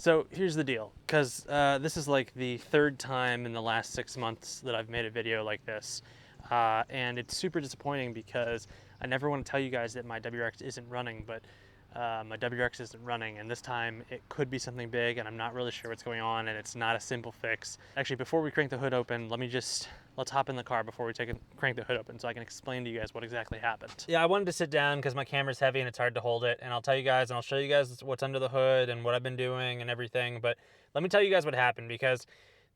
So here's the deal, because this is like the third time in the last 6 months that I've made a video like this, and it's super disappointing because I never want to tell you guys that my WRX isn't running, but my WRX isn't running, and this time it could be something big, and I'm not really sure what's going on, and it's not a simple fix. Actually, before we crank the hood open, let's hop in the car before we crank the hood open so I can explain to you guys what exactly happened. Yeah, I wanted to sit down because my camera's heavy and it's hard to hold it, and I'll tell you guys and I'll show you guys what's under the hood and what I've been doing and everything, but let me tell you guys what happened, because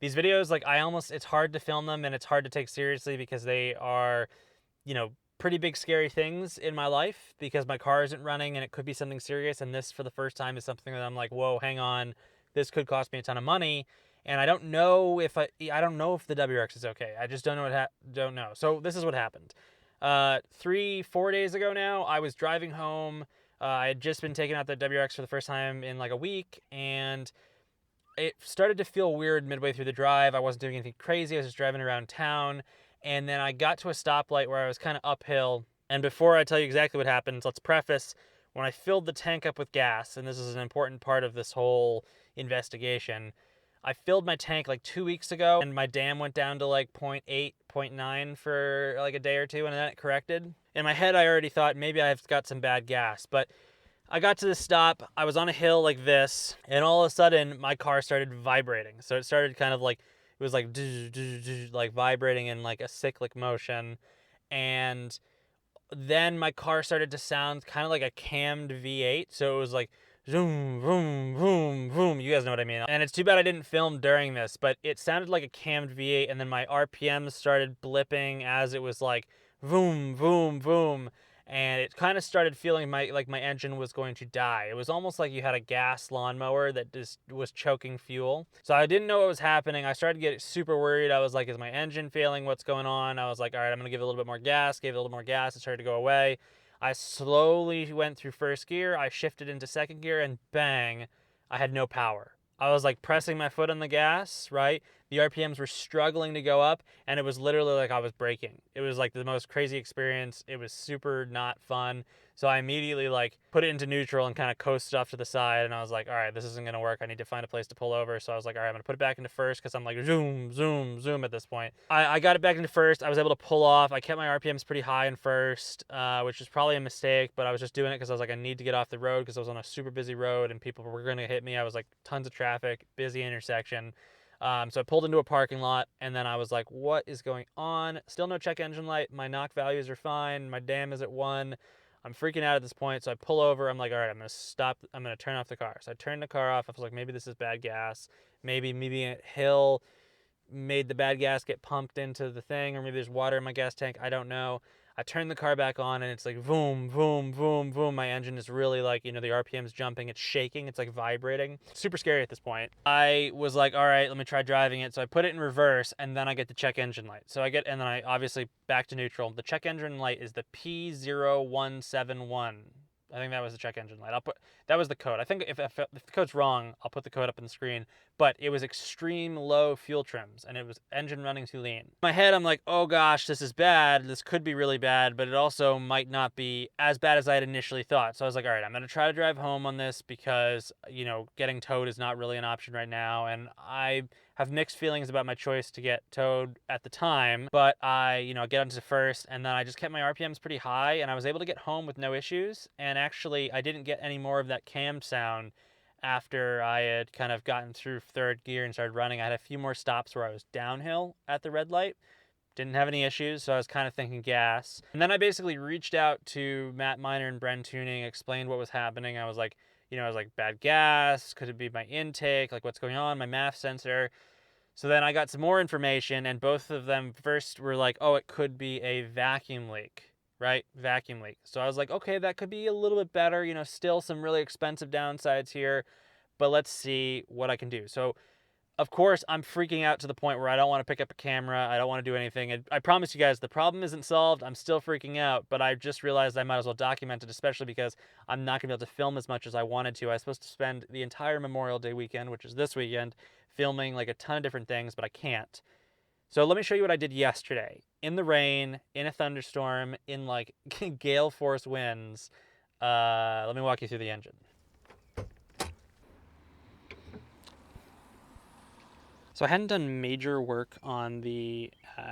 these videos, like, it's hard to film them and it's hard to take seriously because they are, you know, pretty big scary things in my life because my car isn't running and it could be something serious, and this for the first time is something that I'm like, whoa, hang on, this could cost me a ton of money. And I don't know if the WRX is okay. I just don't know. So this is what happened. 3-4 days ago now, I was driving home. I had just been taking out the WRX for the first time in like a week, and it started to feel weird midway through the drive. I wasn't doing anything crazy. I was just driving around town, and then I got to a stoplight where I was kind of uphill. And before I tell you exactly what happened, let's preface, when I filled the tank up with gas, and this is an important part of this whole investigation, I filled my tank like 2 weeks ago, and my dam went down to like 0.8, 0.9 for like a day or two, and then it corrected. In my head, I already thought maybe I've got some bad gas, but I got to the stop, I was on a hill like this, and all of a sudden, my car started vibrating. So it started kind of like, it was like vibrating in like a cyclic motion, and then my car started to sound kind of like a cammed V8, so it was like zoom, vroom, vroom, vroom. You guys know what I mean. And it's too bad I didn't film during this, but it sounded like a cammed V8, and then my RPMs started blipping as it was like vroom, vroom, vroom. And it kind of started feeling like my engine was going to die. It was almost like you had a gas lawnmower that just was choking fuel. So I didn't know what was happening. I started to get super worried. I was like, is my engine failing? What's going on? I was like, all right, I'm going to give it a little bit more gas. Gave it a little more gas. It started to go away. I slowly went through first gear. I shifted into second gear, and bang, I had no power. I was like pressing my foot on the gas, right? The RPMs were struggling to go up, and it was literally like I was braking. It was like the most crazy experience. It was super not fun. So I immediately like put it into neutral and kind of coasted off to the side, and I was like, all right, this isn't going to work. I need to find a place to pull over. So I was like, all right, I'm going to put it back into first because I'm like zoom, zoom, zoom at this point. I got it back into first. I was able to pull off. I kept my RPMs pretty high in first, which was probably a mistake, but I was just doing it because I was like, I need to get off the road because I was on a super busy road and people were going to hit me. I was like, tons of traffic, busy intersection. So I pulled into a parking lot, and then I was like, what is going on? Still no check engine light. My knock values are fine. My dam is at 1. I'm freaking out at this point. So I pull over. I'm like, all right, I'm going to stop. I'm going to turn off the car. So I turned the car off. I was like, maybe this is bad gas. Maybe a hill made the bad gas get pumped into the thing, or maybe there's water in my gas tank. I don't know. I turn the car back on, and it's like boom, boom, boom, boom. My engine is really like, you know, the RPM's jumping. It's shaking. It's like vibrating. Super scary at this point. I was like, all right, let me try driving it. So I put it in reverse, and then I get the check engine light. And then I obviously back to neutral. The check engine light is the P0171. I think that was the check engine light. That was the code. I think if the code's wrong, I'll put the code up on the screen. But it was extreme low fuel trims, and it was engine running too lean. In my head, I'm like, oh gosh, this is bad. This could be really bad, but it also might not be as bad as I had initially thought. So I was like, all right, I'm going to try to drive home on this because, you know, getting towed is not really an option right now. And I have mixed feelings about my choice to get towed at the time, but I, you know, get onto first, and then I just kept my RPMs pretty high, and I was able to get home with no issues. And actually, I didn't get any more of that cammed sound after I had kind of gotten through third gear and started running. I had a few more stops where I was downhill at the red light. Didn't have any issues, so I was kind of thinking gas. And then I basically reached out to Matt Miner and Bren Tuning, explained what was happening. I was like, bad gas, could it be my intake, like what's going on, my MAF sensor. So then I got some more information, and both of them first were like, oh, it could be a vacuum leak, right? Vacuum leak. So I was like, okay, that could be a little bit better, you know, still some really expensive downsides here, but let's see what I can do. So of course, I'm freaking out to the point where I don't want to pick up a camera. I don't want to do anything. And I promise you guys, the problem isn't solved. I'm still freaking out, but I just realized I might as well document it, especially because I'm not going to be able to film as much as I wanted to. I was supposed to spend the entire Memorial Day weekend, which is this weekend, filming like a ton of different things, but I can't. So let me show you what I did yesterday. In the rain, in a thunderstorm, in like gale force winds. Let me walk you through the engine. So I hadn't done major work on the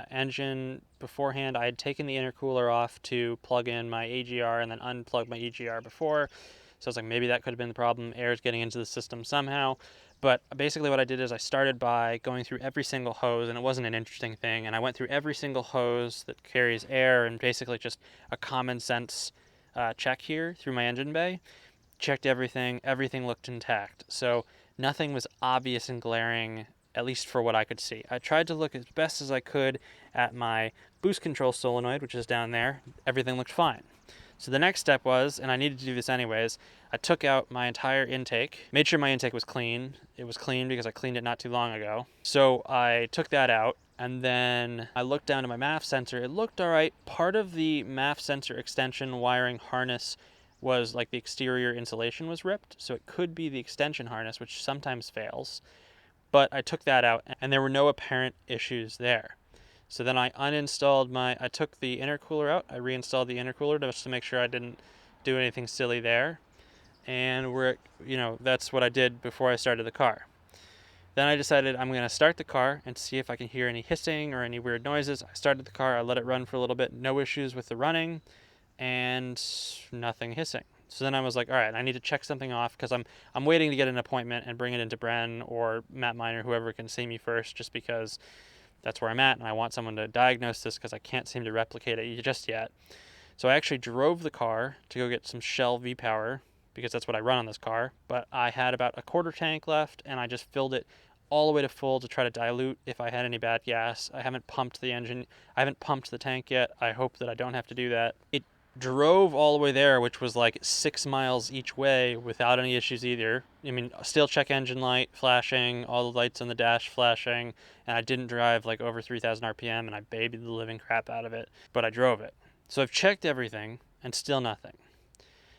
engine beforehand. I had taken the intercooler off to plug in my AGR and then unplug my EGR before. So I was like, maybe that could have been the problem. Air is getting into the system somehow. But basically what I did is I started by going through every single hose, and it wasn't an interesting thing. And I went through every single hose that carries air, and basically just a common sense check here through my engine bay. Checked everything. Everything looked intact. So nothing was obvious and glaring, at least for what I could see. I tried to look as best as I could at my boost control solenoid, which is down there. Everything looked fine. So the next step was, and I needed to do this anyways, I took out my entire intake, made sure my intake was clean. It was clean because I cleaned it not too long ago. So I took that out, and then I looked down at my MAF sensor. It looked all right. Part of the MAF sensor extension wiring harness was like the exterior insulation was ripped, so it could be the extension harness, which sometimes fails. But I took that out, and there were no apparent issues there. So then I I took the intercooler out, I reinstalled the intercooler just to make sure I didn't do anything silly there. And that's what I did before I started the car. Then I decided I'm going to start the car and see if I can hear any hissing or any weird noises. I started the car, I let it run for a little bit, no issues with the running, and nothing hissing. So then I was like, all right, I need to check something off because I'm waiting to get an appointment and bring it into Bren or Matt Miner, whoever can see me first, just because that's where I'm at, and I want someone to diagnose this because I can't seem to replicate it just yet. So I actually drove the car to go get some Shell V-Power because that's what I run on this car, but I had about a quarter tank left, and I just filled it all the way to full to try to dilute if I had any bad gas. I haven't pumped the engine. I haven't pumped the tank yet. I hope that I don't have to do that. It drove all the way there, which was like 6 miles each way without any issues either. I mean, still check engine light flashing, all the lights on the dash flashing, and I didn't drive like over 3,000 RPM, and I babied the living crap out of it, but I drove it. So I've checked everything and still nothing.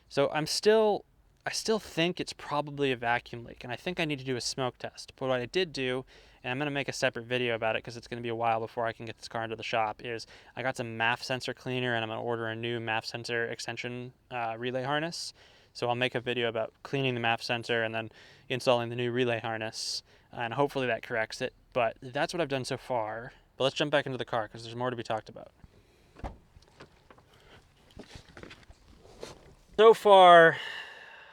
So I still think it's probably a vacuum leak, and I think I need to do a smoke test. But what I did do, and I'm going to make a separate video about it because it's going to be a while before I can get this car into the shop, is I got some MAF sensor cleaner, and I'm going to order a new MAF sensor extension relay harness. So I'll make a video about cleaning the MAF sensor and then installing the new relay harness, and hopefully that corrects it. But that's what I've done so far. But let's jump back into the car because there's more to be talked about. So far,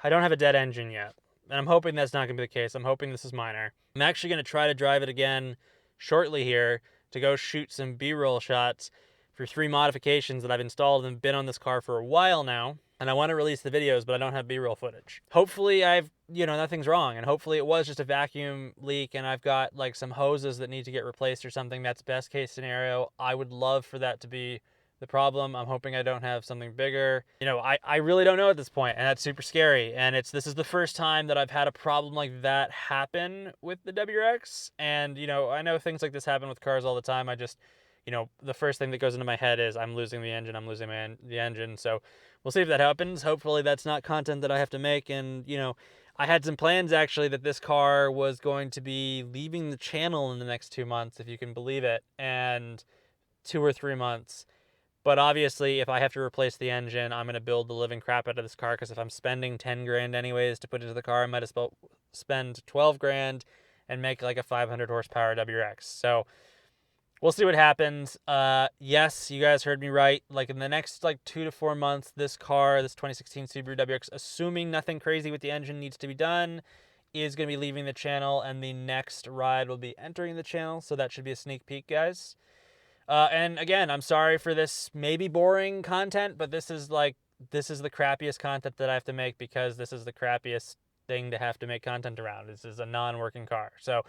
I don't have a dead engine yet, and I'm hoping that's not going to be the case. I'm hoping this is minor. I'm actually going to try to drive it again shortly here to go shoot some B-roll shots for 3 modifications that I've installed and been on this car for a while now, and I want to release the videos, but I don't have B-roll footage. Hopefully nothing's wrong, and hopefully it was just a vacuum leak and I've got like some hoses that need to get replaced or something. That's best case scenario. I would love for that to be the problem. I'm hoping I don't have something bigger. I really don't know at this point, and that's super scary. And this is the first time that I've had a problem like that happen with the WRX. And, I know things like this happen with cars all the time. I just, the first thing that goes into my head is I'm losing the engine, the engine. So we'll see if that happens. Hopefully that's not content that I have to make. And, I had some plans actually that this car was going to be leaving the channel in the next 2 months, if you can believe it, and 2 or 3 months. But obviously, if I have to replace the engine, I'm going to build the living crap out of this car, because if I'm spending 10 grand anyways to put into the car, I might as well spend 12 grand and make like a 500 horsepower WRX. So we'll see what happens. Yes, you guys heard me right. Like in the next 2 to 4 months, this 2016 Subaru WRX, assuming nothing crazy with the engine needs to be done, is going to be leaving the channel, and the next ride will be entering the channel. So that should be a sneak peek, guys. And again, I'm sorry for this maybe boring content, but this is the crappiest content that I have to make, because this is the crappiest thing to have to make content around. This is a non-working car. So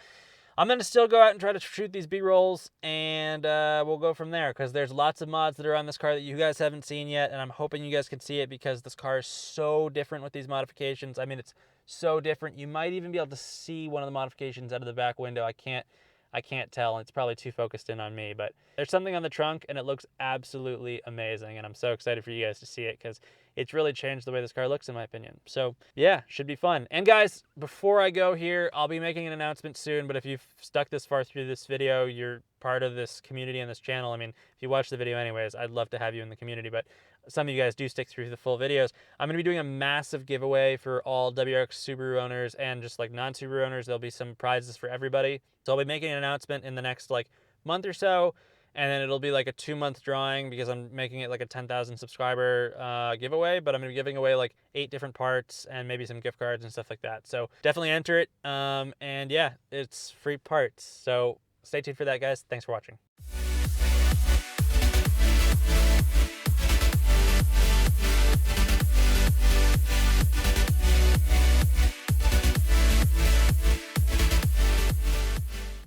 I'm going to still go out and try to shoot these B-rolls, and we'll go from there, because there's lots of mods that are on this car that you guys haven't seen yet, and I'm hoping you guys can see it, because this car is so different with these modifications. I mean, it's so different. You might even be able to see one of the modifications out of the back window. I can't tell, and it's probably too focused in on me, but there's something on the trunk, and it looks absolutely amazing, and I'm so excited for you guys to see it, because it's really changed the way this car looks, in my opinion. So yeah, should be fun. And guys, before I go here, I'll be making an announcement soon, but if you've stuck this far through this video, you're part of this community and this channel. I mean, if you watch the video anyways, I'd love to have you in the community, but some of you guys do stick through the full videos. I'm going to be doing a massive giveaway for all WRX Subaru owners and just like non-Subaru owners. There'll be some prizes for everybody. So I'll be making an announcement in the next like month or so, and then it'll be like a 2-month drawing because I'm making it like a 10,000 subscriber giveaway, but I'm going to be giving away like 8 different parts and maybe some gift cards and stuff like that. So definitely enter it. And yeah, it's free parts. So stay tuned for that, guys. Thanks for watching.